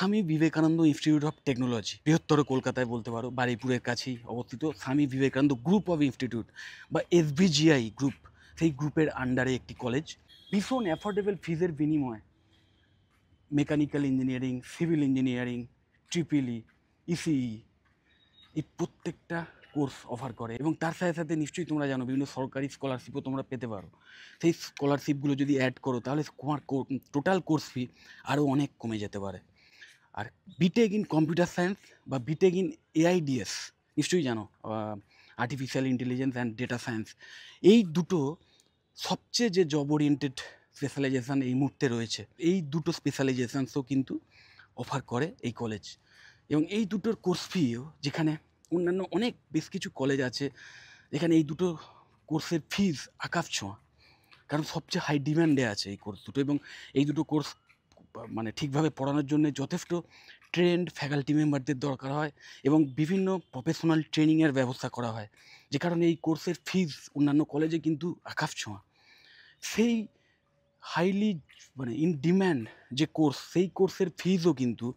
Swami Vivekananda institute of technology, বৃহত্তর কলকাতায় বলতে পারো, বারুইপুরের কাছেই অবস্থিত Swami Vivekananda group of institute বা এসবিজিআই গ্রুপ, সেই গ্রুপের আন্ডারে একটি কলেজ। ভীষণ অ্যাফোর্ডেবল ফিজের বিনিময়ে mechanical engineering, civil engineering, triple ECE এই প্রত্যেকটা কোর্স অফার করে। এবং তার সাথে সাথে নিশ্চয়ই তোমরা জানো বিভিন্ন সরকারি স্কলারশিপও তোমরা পেতে পারো। সেই স্কলারশিপগুলো যদি অ্যাড করো তাহলে তোমার টোটাল কোর্স ফি আরও অনেক কমে যেতে পারে। আর বিটেক ইন কম্পিউটার সায়েন্স বা বিটেক ইন এআইডিএস নিশ্চয়ই জানো, artificial intelligence and data science, এই দুটো সবচেয়ে যে জব ওরিয়েন্টেড স্পেশালাইজেশান এই মুহূর্তে রয়েছে, এই দুটো স্পেশালাইজেশানসও কিন্তু অফার করে এই কলেজ। এবং এই দুটোর কোর্স ফিও, যেখানে অন্যান্য অনেক বেশ কিছু কলেজ আছে যেখানে এই দুটো কোর্সের ফিজ আকাশ ছোঁয়া, কারণ সবচেয়ে হাই ডিম্যান্ডে আছে এই কোর্স দুটো। এবং এই দুটো কোর্স মানে ঠিকভাবে পড়ানোর জন্য যথেষ্ট ট্রেন্ড ফ্যাকাল্টি মেম্বারদের দরকার হয় এবং বিভিন্ন প্রফেশনাল ট্রেনিংয়ের ব্যবস্থা করা হয়, যে কারণে এই কোর্সের ফিজ অন্যান্য কলেজে কিন্তু আকাশ ছোঁয়া। সেই হাইলি ইন ডিম্যান্ড যে কোর্স, সেই কোর্সের ফিজও কিন্তু